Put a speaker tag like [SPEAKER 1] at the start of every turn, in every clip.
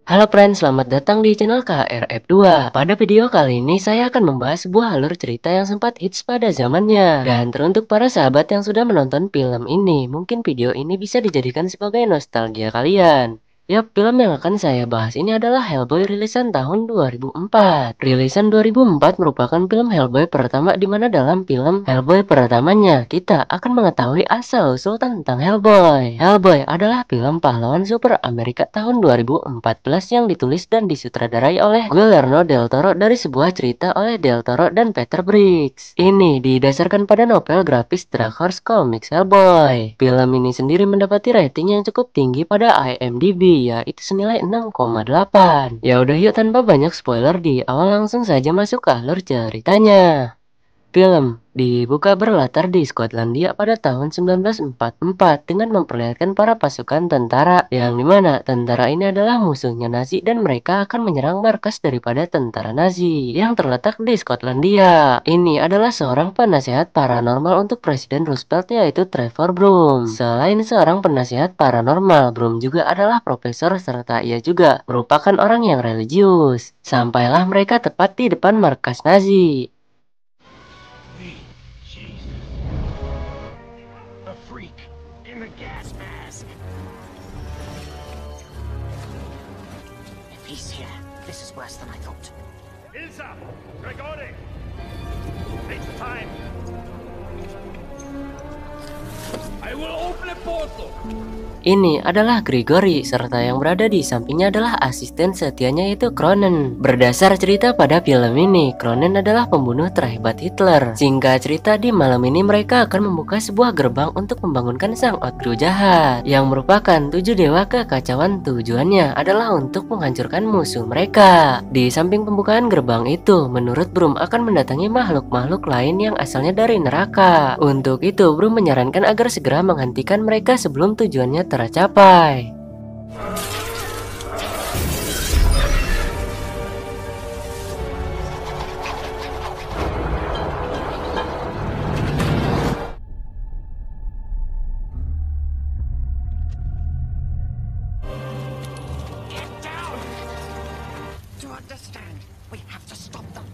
[SPEAKER 1] Halo friends, selamat datang di channel KRF2. Pada video kali ini saya akan membahas sebuah alur cerita yang sempat hits pada zamannya. Dan teruntuk para sahabat yang sudah menonton film ini, mungkin video ini bisa dijadikan sebagai nostalgia kalian. Yap, film yang akan saya bahas ini adalah Hellboy rilisan tahun 2004. Rilisan 2004 merupakan film Hellboy pertama di mana dalam film Hellboy pertamanya kita akan mengetahui asal-usul tentang Hellboy. Hellboy adalah film pahlawan super Amerika tahun 2014 yang ditulis dan disutradarai oleh Guillermo del Toro dari sebuah cerita oleh del Toro dan Peter Briggs. Ini didasarkan pada novel grafis Dark Horse Comics Hellboy. Film ini sendiri mendapati rating yang cukup tinggi pada IMDb, yaitu senilai 6,8. Ya udah yuk, tanpa banyak spoiler di awal langsung saja masuk ke alur ceritanya. Film dibuka berlatar di Skotlandia pada tahun 1944 dengan memperlihatkan para pasukan tentara yang dimana tentara ini adalah musuhnya Nazi dan mereka akan menyerang markas daripada tentara Nazi yang terletak di Skotlandia. Ini adalah seorang penasehat paranormal untuk Presiden Roosevelt, yaitu Trevor Broom. Selain seorang penasehat paranormal, Broom juga adalah profesor serta ia juga merupakan orang yang religius. Sampailah mereka tepat di depan markas Nazi.
[SPEAKER 2] A freak in a gas mask. If he's here, this is worse than I thought.
[SPEAKER 3] Ilsa! Gregori! It's time! I will open a portal!
[SPEAKER 1] Ini adalah Gregory, serta yang berada di sampingnya adalah asisten setianya yaitu Cronen. Berdasar cerita pada film ini, Cronen adalah pembunuh terhebat Hitler. Singkat cerita, di malam ini mereka akan membuka sebuah gerbang untuk membangunkan sang Outgrew jahat, yang merupakan 7 dewa kekacauan. Tujuannya adalah untuk menghancurkan musuh mereka. Di samping pembukaan gerbang itu, menurut Broom akan mendatangi makhluk-makhluk lain yang asalnya dari neraka. Untuk itu, Broom menyarankan agar segera menghentikan mereka sebelum tujuannya tercapai.
[SPEAKER 2] Get down! To understand, we have to stop them.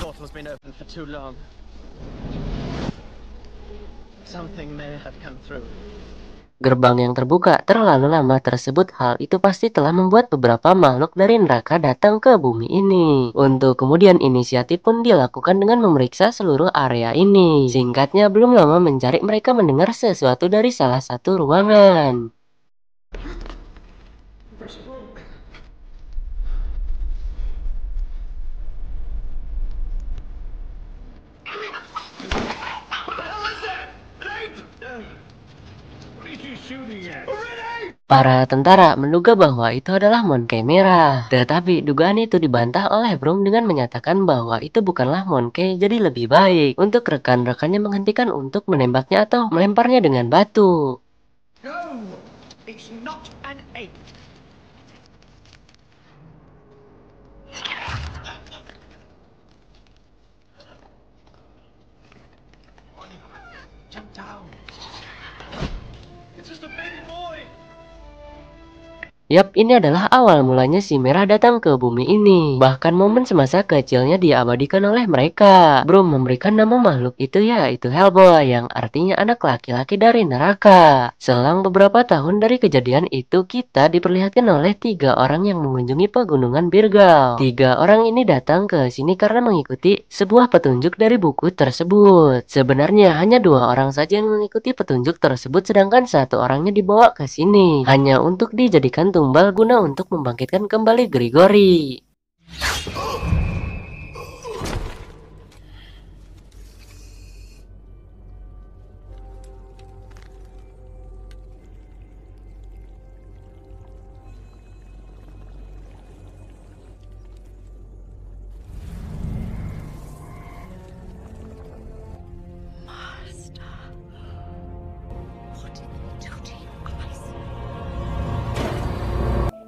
[SPEAKER 4] Portal's been open for too long. Something may have come through.
[SPEAKER 1] Gerbang yang terbuka terlalu lama tersebut, hal itu pasti telah membuat beberapa makhluk dari neraka datang ke bumi ini. Untuk kemudian inisiatif pun dilakukan dengan memeriksa seluruh area ini. Singkatnya, belum lama mencari mereka mendengar sesuatu dari salah satu ruangan.
[SPEAKER 3] What is he shooting at?
[SPEAKER 1] Para tentara menduga bahwa itu adalah Monkey merah, tetapi dugaan itu dibantah oleh Broom dengan menyatakan bahwa itu bukanlah Monkey, jadi lebih baik untuk rekan-rekannya menghentikan untuk menembaknya atau melemparnya dengan batu.
[SPEAKER 2] No! It's not an ape. Jump down.
[SPEAKER 3] It's just a baby boy!
[SPEAKER 1] Yap, ini adalah awal mulanya si merah datang ke bumi ini. Bahkan momen semasa kecilnya diabadikan oleh mereka. Broom memberikan nama makhluk itu yaitu Hellboy, yang artinya anak laki-laki dari neraka. Selang beberapa tahun dari kejadian itu, kita diperlihatkan oleh 3 orang yang mengunjungi pegunungan Birgal. 3 orang ini datang ke sini karena mengikuti sebuah petunjuk dari buku tersebut. Sebenarnya hanya 2 orang saja yang mengikuti petunjuk tersebut, sedangkan 1 orangnya dibawa ke sini hanya untuk dijadikan tumbal guna untuk membangkitkan kembali Gregory.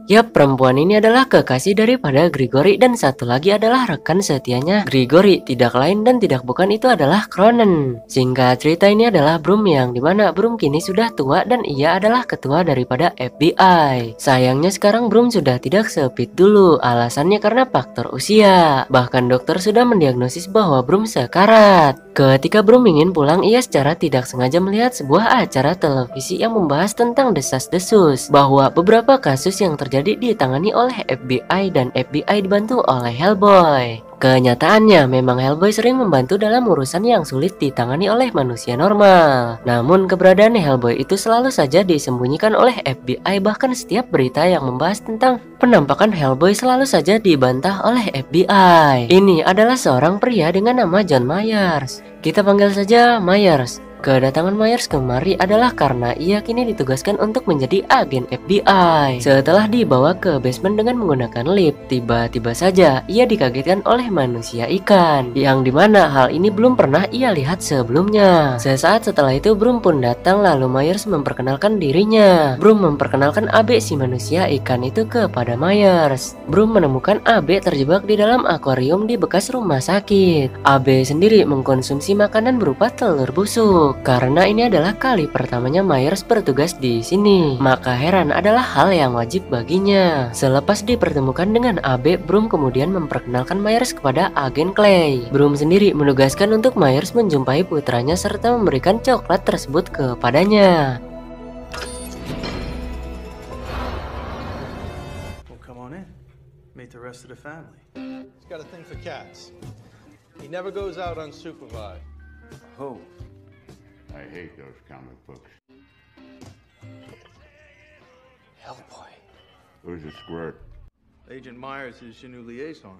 [SPEAKER 1] Yap, perempuan ini adalah kekasih daripada Grigori dan satu lagi adalah rekan setianya Grigori. Tidak lain dan tidak bukan itu adalah Cronen. Singkat cerita ini adalah Broom yang dimana Broom kini sudah tua dan ia adalah ketua daripada FBI. Sayangnya sekarang Broom sudah tidak se-fit dulu. Alasannya karena faktor usia. Bahkan dokter sudah mendiagnosis bahwa Broom sekarat. Ketika Broom ingin pulang, ia secara tidak sengaja melihat sebuah acara televisi yang membahas tentang desas-desus bahwa beberapa kasus yang terjadi ditangani oleh FBI dan FBI dibantu oleh Hellboy. Kenyataannya memang Hellboy sering membantu dalam urusan yang sulit ditangani oleh manusia normal. Namun keberadaan Hellboy itu selalu saja disembunyikan oleh FBI, bahkan setiap berita yang membahas tentang penampakan Hellboy selalu saja dibantah oleh FBI. Ini adalah seorang pria dengan nama John Myers. Kita panggil saja Myers. Kedatangan Myers kemari adalah karena ia kini ditugaskan untuk menjadi agen FBI. Setelah dibawa ke basement dengan menggunakan lift, tiba-tiba saja ia dikagetkan oleh manusia ikan, yang dimana hal ini belum pernah ia lihat sebelumnya. Sesaat setelah itu Broom pun datang, lalu Myers memperkenalkan dirinya. Broom memperkenalkan Abe si manusia ikan itu kepada Myers. Broom menemukan Abe terjebak di dalam akuarium di bekas rumah sakit. Abe sendiri mengkonsumsi makanan berupa telur busuk. Karena ini adalah kali pertamanya Myers bertugas di sini, maka heran adalah hal yang wajib baginya. Selepas dipertemukan dengan Abe, Broom kemudian memperkenalkan Myers kepada agen Clay. Broom sendiri menugaskan untuk Myers menjumpai putranya serta memberikan coklat tersebut kepadanya.
[SPEAKER 5] Well, come on in. Meet the rest of the family.
[SPEAKER 6] He's got a thing for cats. He never goes out unsupervised.
[SPEAKER 5] Oh.
[SPEAKER 3] I hate those comic books.
[SPEAKER 6] Hellboy.
[SPEAKER 3] Who's a squirt?
[SPEAKER 6] Agent Myers is your new liaison.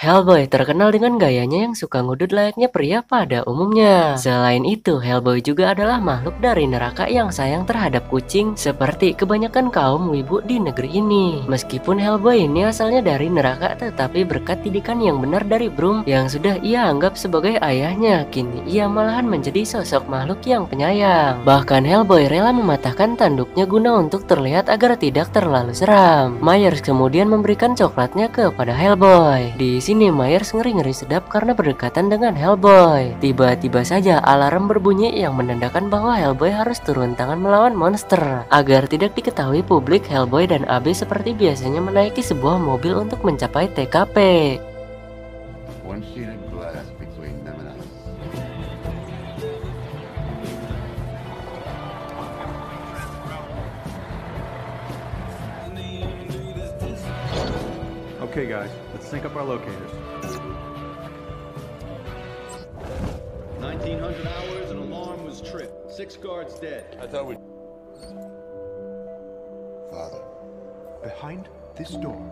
[SPEAKER 1] Hellboy terkenal dengan gayanya yang suka ngudut layaknya pria pada umumnya. Selain itu, Hellboy juga adalah makhluk dari neraka yang sayang terhadap kucing seperti kebanyakan kaum wibu di negeri ini. Meskipun Hellboy ini asalnya dari neraka, tetapi berkat didikan yang benar dari Broom yang sudah ia anggap sebagai ayahnya, kini ia malahan menjadi sosok makhluk yang penyayang. Bahkan Hellboy rela mematahkan tanduknya guna untuk terlihat agar tidak terlalu seram. Myers kemudian memberikan coklatnya kepada Hellboy. Di sini Myers ngeri-ngeri sedap karena berdekatan dengan Hellboy. Tiba-tiba saja alarm berbunyi yang menandakan bahwa Hellboy harus turun tangan melawan monster. Agar tidak diketahui publik, Hellboy dan Abe seperti biasanya menaiki sebuah mobil untuk mencapai TKP.
[SPEAKER 3] One sheet of glass between them and us.
[SPEAKER 5] Okay, guys, let's sync up our locators.
[SPEAKER 6] 1900 hours, an alarm was tripped. 6 guards dead. I thought we...
[SPEAKER 3] Father.
[SPEAKER 7] Behind this door,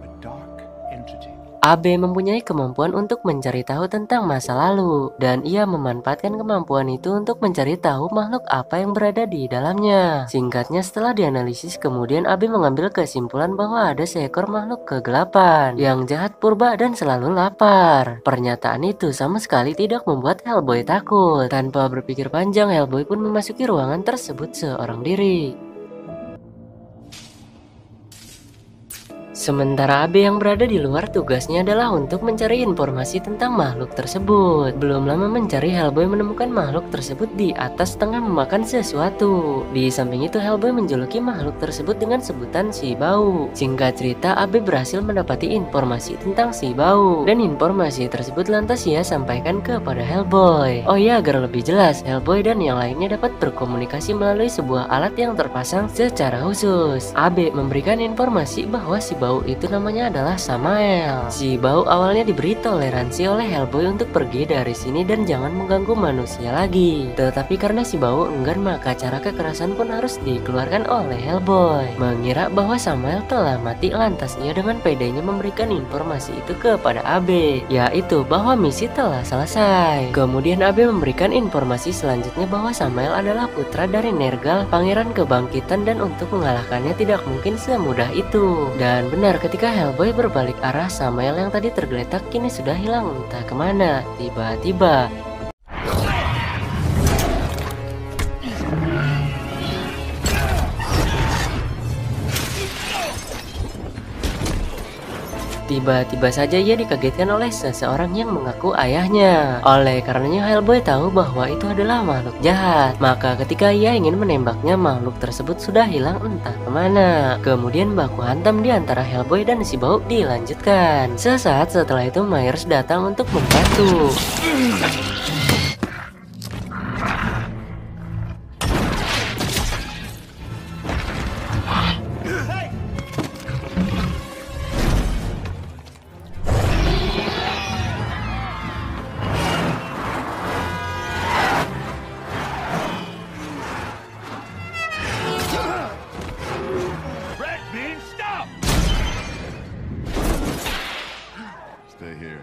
[SPEAKER 7] a dark entity.
[SPEAKER 1] Abe mempunyai kemampuan untuk mencari tahu tentang masa lalu, dan ia memanfaatkan kemampuan itu untuk mencari tahu makhluk apa yang berada di dalamnya. Singkatnya, setelah dianalisis, kemudian Abe mengambil kesimpulan bahwa ada seekor makhluk kegelapan yang jahat, purba, dan selalu lapar. Pernyataan itu sama sekali tidak membuat Hellboy takut. Tanpa berpikir panjang, Hellboy pun memasuki ruangan tersebut seorang diri. Sementara Abe yang berada di luar, tugasnya adalah untuk mencari informasi tentang makhluk tersebut. Belum lama mencari, Hellboy menemukan makhluk tersebut di atas tengah memakan sesuatu. Di samping itu, Hellboy menjuluki makhluk tersebut dengan sebutan si bau. Singkat cerita, Abe berhasil mendapati informasi tentang si bau, dan informasi tersebut lantas ia sampaikan kepada Hellboy. Oh ya, agar lebih jelas, Hellboy dan yang lainnya dapat berkomunikasi melalui sebuah alat yang terpasang secara khusus. Abe memberikan informasi bahwa si bau bau itu namanya adalah Samael. Si bau awalnya diberi toleransi oleh Hellboy untuk pergi dari sini dan jangan mengganggu manusia lagi. Tetapi karena si bau enggan, maka cara kekerasan pun harus dikeluarkan oleh Hellboy. Mengira bahwa Samael telah mati, lantas ia dengan pedenya memberikan informasi itu kepada Abe, yaitu bahwa misi telah selesai. Kemudian Abe memberikan informasi selanjutnya bahwa Samael adalah putra dari Nergal, pangeran kebangkitan, dan untuk mengalahkannya tidak mungkin semudah itu. Dan benar, ketika Hellboy berbalik arah, Samael yang tadi tergeletak kini sudah hilang entah kemana. Tiba-tiba saja ia dikagetkan oleh seseorang yang mengaku ayahnya. Oleh karenanya Hellboy tahu bahwa itu adalah makhluk jahat. Maka ketika ia ingin menembaknya, makhluk tersebut sudah hilang entah kemana. Kemudian baku hantam di antara Hellboy dan si bau dilanjutkan. Sesaat setelah itu Myers datang untuk membantu.
[SPEAKER 3] Red Bean, stop!
[SPEAKER 8] Stay here.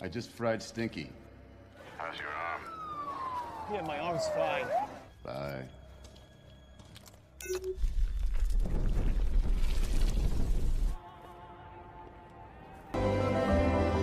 [SPEAKER 8] I just fried Stinky. How's your arm?
[SPEAKER 3] Yeah, my arm's fine.
[SPEAKER 8] Bye.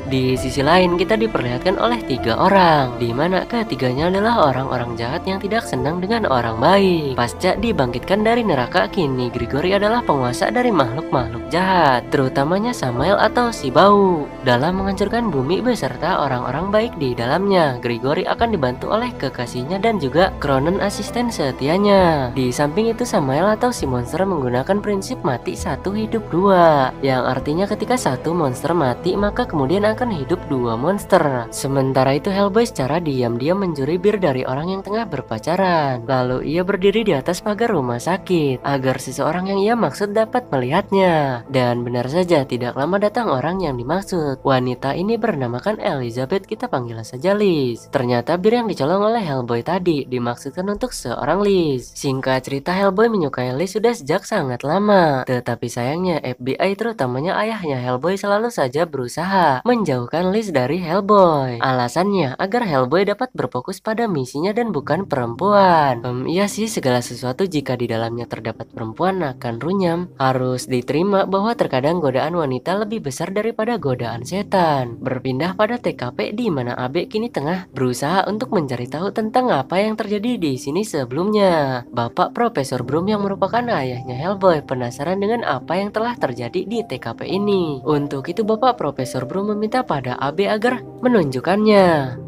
[SPEAKER 1] Di sisi lain kita diperlihatkan oleh 3 orang, di mana ketiganya adalah orang-orang jahat yang tidak senang dengan orang baik. Pasca dibangkitkan dari neraka, kini Grigori adalah penguasa dari makhluk-makhluk jahat, terutamanya Samael atau si bau. Dalam menghancurkan bumi beserta orang-orang baik di dalamnya, Grigori akan dibantu oleh kekasihnya dan juga Cronen, asisten setianya. Di samping itu Samael atau si monster menggunakan prinsip mati satu hidup dua, yang artinya ketika satu monster mati maka kemudian akan hidup 2 monster. Sementara itu Hellboy secara diam-diam mencuri bir dari orang yang tengah berpacaran. Lalu ia berdiri di atas pagar rumah sakit agar seseorang yang ia maksud dapat melihatnya. Dan benar saja, tidak lama datang orang yang dimaksud. Wanita ini bernamakan Elizabeth, kita panggil saja Liz. Ternyata bir yang dicolong oleh Hellboy tadi dimaksudkan untuk seorang Liz. Singkat cerita, Hellboy menyukai Liz sudah sejak sangat lama. Tetapi sayangnya FBI, terutamanya ayahnya Hellboy, selalu saja berusaha menjauhkan Liz dari Hellboy. Alasannya agar Hellboy dapat berfokus pada misinya dan bukan perempuan. Iya sih, segala sesuatu jika di dalamnya terdapat perempuan akan runyam. Harus diterima bahwa terkadang godaan wanita lebih besar daripada godaan setan. Berpindah pada TKP di mana Abe kini tengah berusaha untuk mencari tahu tentang apa yang terjadi di sini sebelumnya. Bapak Profesor Broom yang merupakan ayahnya Hellboy penasaran dengan apa yang telah terjadi di TKP ini. Untuk itu Bapak Profesor Broom meminta pada Abe agar menunjukkannya.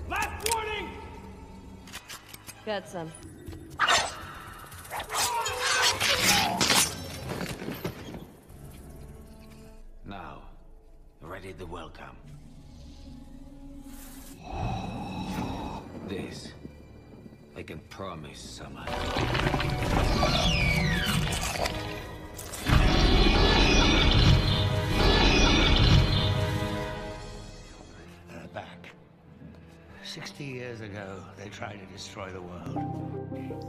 [SPEAKER 3] Last warning!
[SPEAKER 9] Got some.
[SPEAKER 2] Now, ready to welcome. This, I can promise someone. Back 60 years
[SPEAKER 3] years ago, they tried to destroy the world.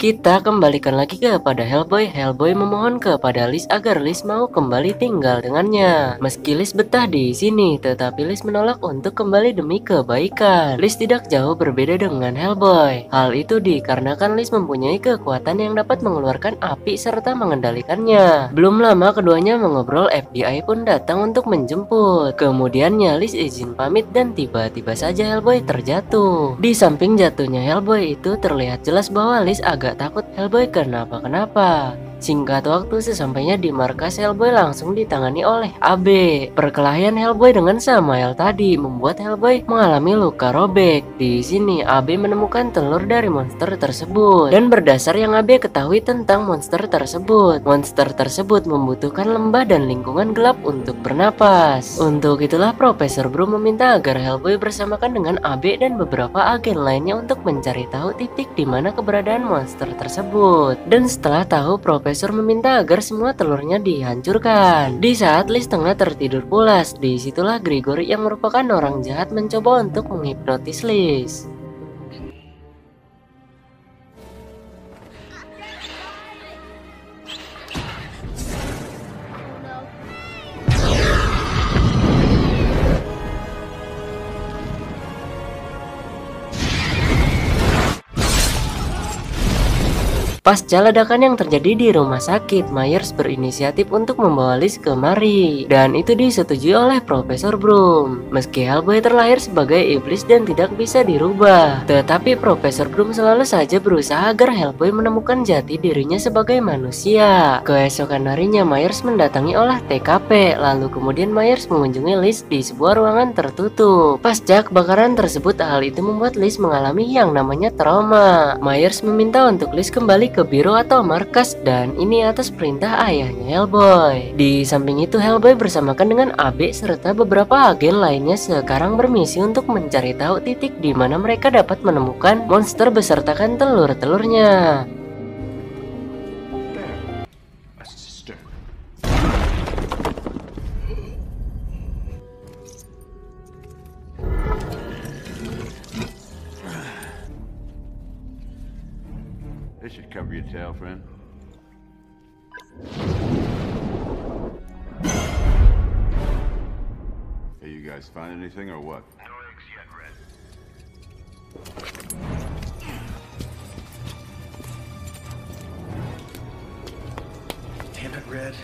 [SPEAKER 1] Kita kembalikan lagi kepada Hellboy. Hellboy memohon kepada Liz agar Liz mau kembali tinggal dengannya. Meski Liz betah di sini, tetapi Liz menolak untuk kembali demi kebaikan. Liz tidak jauh berbeda dengan Hellboy. Hal itu dikarenakan Liz mempunyai kekuatan yang dapat mengeluarkan api serta mengendalikannya. Belum lama keduanya mengobrol, FBI pun datang untuk menjemput. Kemudiannya Liz izin pamit dan tiba-tiba saja Hellboy terjatuh. Di samping jatuhnya Hellboy itu terlihat jelas bahwa Liz agak takut Hellboy kenapa-kenapa. Singkat waktu sesampainya di markas, Hellboy langsung ditangani oleh AB. Perkelahian Hellboy dengan Samael tadi membuat Hellboy mengalami luka robek. Di sini AB menemukan telur dari monster tersebut dan berdasar yang AB ketahui tentang monster tersebut membutuhkan lembah dan lingkungan gelap untuk bernapas. Untuk itulah Profesor Broom meminta agar Hellboy bersamakan dengan AB dan beberapa agen lainnya untuk mencari tahu titik di mana keberadaan monster tersebut. Dan setelah tahu, Profesor meminta agar semua telurnya dihancurkan. Di saat Liz tengah tertidur pulas, disitulah Gregory yang merupakan orang jahat mencoba untuk menghipnotis Liz. Pasca ledakan yang terjadi di rumah sakit, Myers berinisiatif untuk membawa Liz kemari, dan itu disetujui oleh Profesor Broom. Meski Hellboy terlahir sebagai iblis dan tidak bisa dirubah, tetapi Profesor Broom selalu saja berusaha agar Hellboy menemukan jati dirinya sebagai manusia. Keesokan harinya Myers mendatangi olah TKP, lalu kemudian Myers mengunjungi Liz di sebuah ruangan tertutup. Pasca kebakaran tersebut, hal itu membuat Liz mengalami yang namanya trauma. Myers meminta untuk Liz kembali ke biro atau markas, dan ini atas perintah ayahnya Hellboy. Di samping itu, Hellboy bersamakan dengan AB serta beberapa agen lainnya sekarang bermisi untuk mencari tahu titik di mana mereka dapat menemukan monster besertakan telur-telurnya.
[SPEAKER 8] A sister. This should cover your tail, friend. Hey, you guys find anything or what?
[SPEAKER 3] No eggs yet, Red.
[SPEAKER 7] Damn it, Red.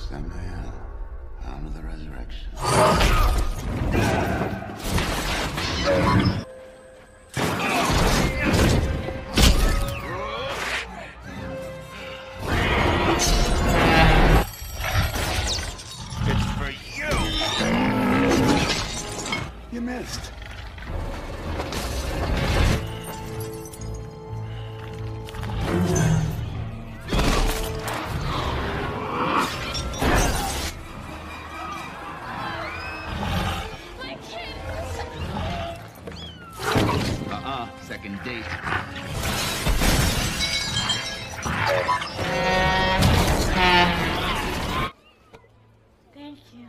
[SPEAKER 8] Samael, Hound of the Resurrection.
[SPEAKER 3] It's for you!
[SPEAKER 8] You missed.
[SPEAKER 3] Second date.
[SPEAKER 9] Thank you.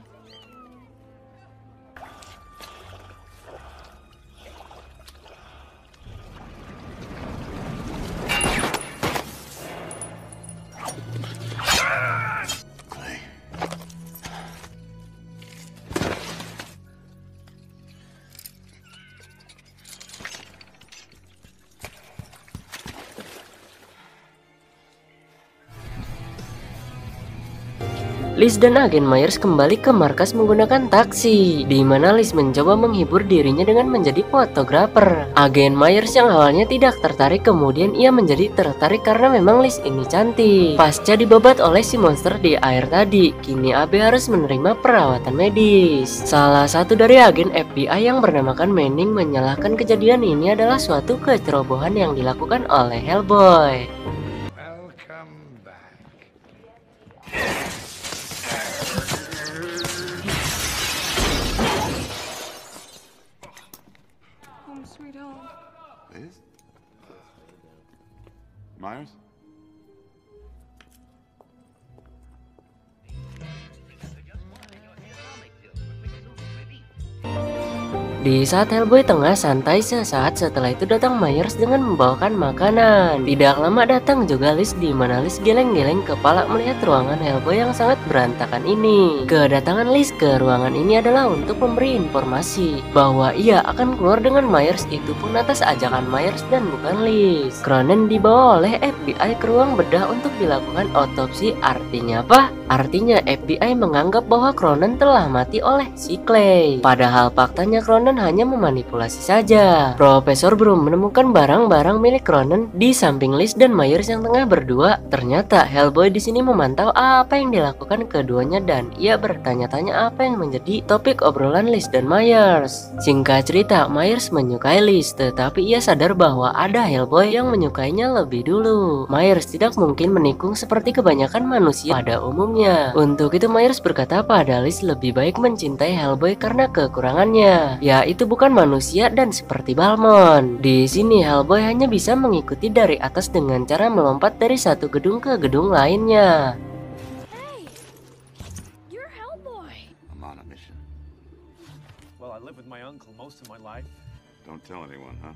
[SPEAKER 1] Liz dan agen Myers kembali ke markas menggunakan taksi, di mana Liz mencoba menghibur dirinya dengan menjadi fotografer. Agen Myers yang awalnya tidak tertarik kemudian ia menjadi tertarik karena memang Liz ini cantik. Pasca dibabat oleh si monster di air tadi, kini Abe harus menerima perawatan medis. Salah satu dari agen FBI yang bernamakan Manning menyalahkan kejadian ini adalah suatu kecerobohan yang dilakukan oleh Hellboy.
[SPEAKER 3] Welcome back.
[SPEAKER 9] Home sweet home.
[SPEAKER 8] Liz? Myers?
[SPEAKER 1] Di saat Hellboy tengah santai, sesaat setelah itu datang Myers dengan membawakan makanan. Tidak lama datang juga Liz, di mana Liz geleng-geleng kepala melihat ruangan Hellboy yang sangat berantakan ini. Kedatangan Liz ke ruangan ini adalah untuk memberi informasi bahwa ia akan keluar dengan Myers, itu pun atas ajakan Myers dan bukan Liz. Cronin dibawa oleh FBI ke ruang bedah untuk dilakukan otopsi. Artinya apa? Artinya FBI menganggap bahwa Cronin telah mati oleh si Clay. Padahal faktanya Cronin hanya memanipulasi saja. Profesor Broom menemukan barang-barang milik Cronin di samping Liz dan Myers yang tengah berdua. Ternyata Hellboy di sini memantau apa yang dilakukan keduanya dan ia bertanya-tanya apa yang menjadi topik obrolan Liz dan Myers. Singkat cerita, Myers menyukai Liz, tetapi ia sadar bahwa ada Hellboy yang menyukainya lebih dulu. Myers tidak mungkin menikung seperti kebanyakan manusia pada umumnya. Untuk itu Myers berkata pada Liz lebih baik mencintai Hellboy karena kekurangannya, yaitu bukan manusia dan seperti Balmond. Di sini Hellboy hanya bisa mengikuti dari atas dengan cara melompat dari satu gedung ke gedung lainnya.
[SPEAKER 9] Hey, you're Hellboy.
[SPEAKER 8] I'm on a mission.
[SPEAKER 6] Well, I lived with my uncle most of my life.
[SPEAKER 8] Don't tell anyone, huh?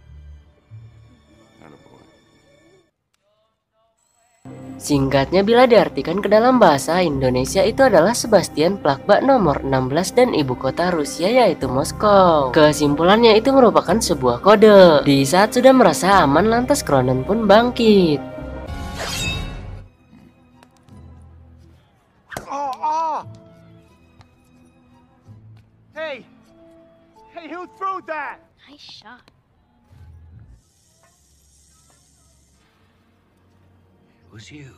[SPEAKER 8] Attaboy.
[SPEAKER 1] Singkatnya, bila diartikan ke dalam bahasa Indonesia, itu adalah Sebastian Plakba nomor 16 dan ibu kota Rusia yaitu Moskow. Kesimpulannya itu merupakan sebuah kode. Di saat sudah merasa aman, lantas Cronin pun bangkit.
[SPEAKER 6] Hey! Hey, who threw that?
[SPEAKER 9] Nice shot.
[SPEAKER 2] It was you.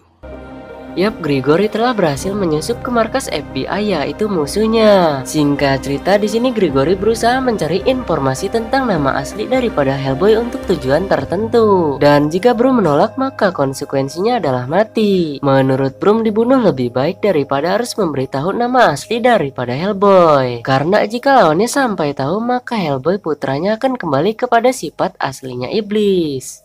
[SPEAKER 1] Yap, Grigori telah berhasil menyusup ke markas FBI, yaitu musuhnya. Singkat cerita, di sini Grigori berusaha mencari informasi tentang nama asli daripada Hellboy untuk tujuan tertentu. Dan jika Broom menolak, maka konsekuensinya adalah mati. Menurut Broom, dibunuh lebih baik daripada harus memberitahu nama asli daripada Hellboy. Karena jika lawannya sampai tahu, maka Hellboy putranya akan kembali kepada sifat aslinya iblis.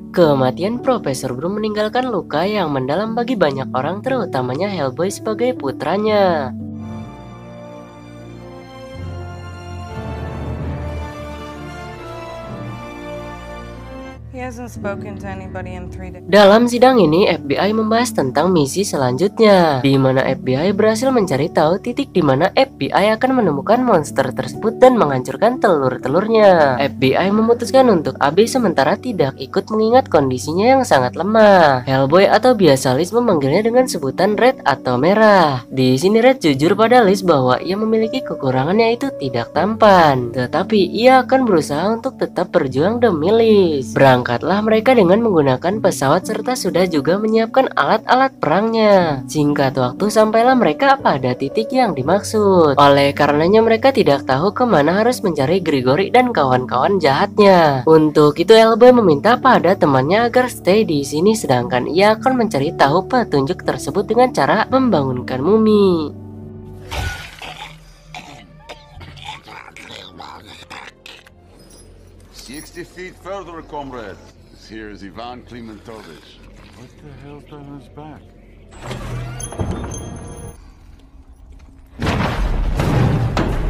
[SPEAKER 1] Kematian Profesor Broom meninggalkan luka yang mendalam bagi banyak orang, terutamanya Hellboy sebagai putranya.
[SPEAKER 10] He hasn't spoken to anybody in 3 days.
[SPEAKER 1] Dalam sidang ini, FBI membahas tentang misi selanjutnya, di mana FBI berhasil mencari tahu titik di mana FBI akan menemukan monster tersebut dan menghancurkan telur-telurnya. FBI memutuskan untuk AB sementara tidak ikut mengingat kondisinya yang sangat lemah. Hellboy atau biasa Liz memanggilnya dengan sebutan Red atau Merah. Di sini Red jujur pada Liz bahwa ia memiliki kekurangan yaitu tidak tampan, tetapi ia akan berusaha untuk tetap berjuang demi Liz. Berangkatlah mereka dengan menggunakan pesawat serta sudah juga menyiapkan alat-alat perangnya. Singkat waktu sampailah mereka pada titik yang dimaksud. Oleh karenanya mereka tidak tahu kemana harus mencari Grigori dan kawan-kawan jahatnya. Untuk itu Hellboy meminta pada temannya agar stay di sini, sedangkan ia akan mencari tahu petunjuk tersebut dengan cara membangunkan mumi.
[SPEAKER 8] 60 feet further, comrades. This here is Ivan Klimentovich. What the hell's that on his back?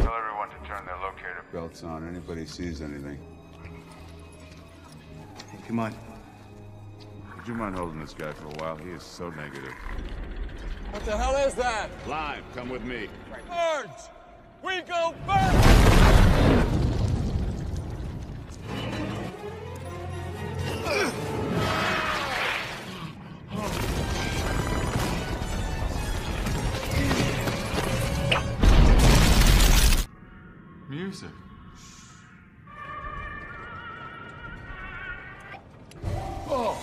[SPEAKER 11] Tell everyone to turn their locator
[SPEAKER 8] Belts on. Anybody sees anything?
[SPEAKER 7] Hey, come on.
[SPEAKER 8] Would you mind holding this guy for a while? He is so negative.
[SPEAKER 6] What the hell is that?
[SPEAKER 8] Lime, come with me.
[SPEAKER 6] Birds! We go birds!
[SPEAKER 8] Music.
[SPEAKER 6] Oh!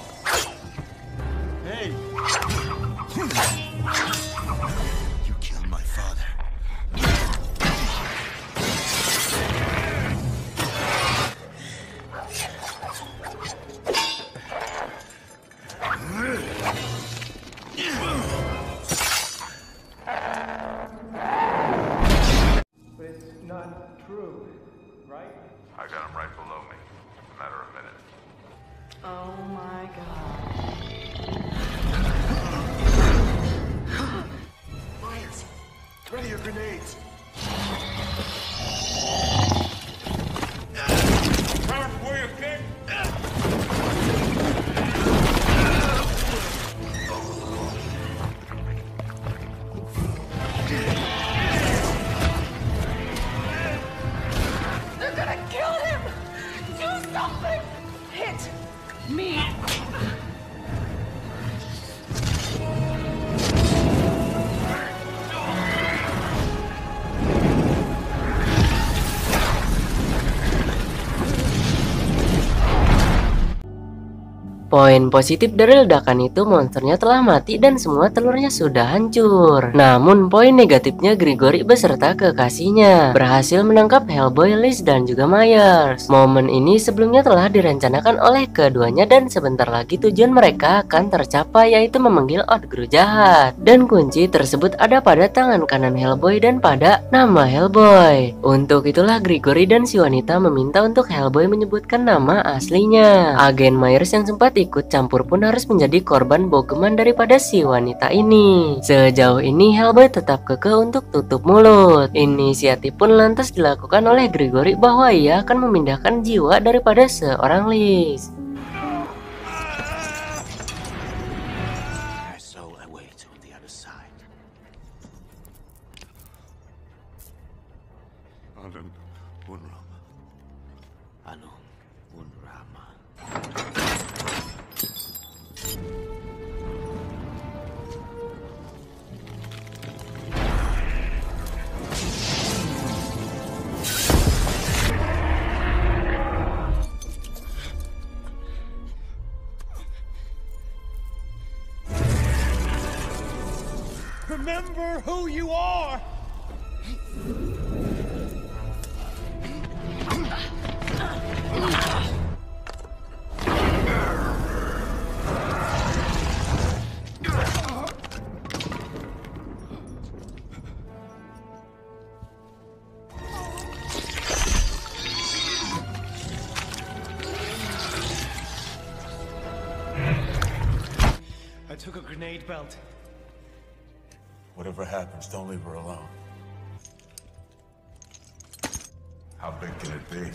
[SPEAKER 6] Hey!
[SPEAKER 2] You killed my father.
[SPEAKER 3] But it's not true, right?
[SPEAKER 11] I got him right below me. A matter of minutes.
[SPEAKER 10] Oh my god.
[SPEAKER 2] Myers, ready your grenades.
[SPEAKER 11] Time for you, kid!
[SPEAKER 10] They're gonna kill him! Do something! Hit me!
[SPEAKER 1] Poin positif dari ledakan itu monsternya telah mati dan semua telurnya sudah hancur. Namun poin negatifnya Gregory beserta kekasihnya berhasil menangkap Hellboy, Liz, dan juga Myers. Momen ini sebelumnya telah direncanakan oleh keduanya dan sebentar lagi tujuan mereka akan tercapai, yaitu memanggil Outgrew jahat. Dan kunci tersebut ada pada tangan kanan Hellboy dan pada nama Hellboy. Untuk itulah Gregory dan si wanita meminta untuk Hellboy menyebutkan nama aslinya. Agen Myers yang sempat ikut campur pun harus menjadi korban bogeman daripada si wanita ini. Sejauh ini Hellboy tetap kekeh untuk tutup mulut. Inisiatif pun lantas dilakukan oleh Gregory bahwa ia akan memindahkan jiwa daripada seorang Liz.
[SPEAKER 2] There's so a way to the other side.
[SPEAKER 8] Anun Unrama.
[SPEAKER 2] Anun Unrama.
[SPEAKER 6] Remember who you are!
[SPEAKER 3] I took a grenade belt.
[SPEAKER 8] Whatever happens, don't leave her alone. How big can it be?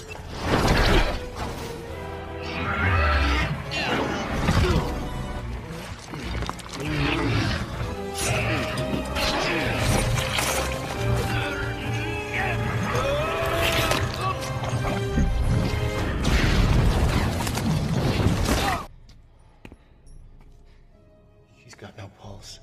[SPEAKER 2] He's got no pulse.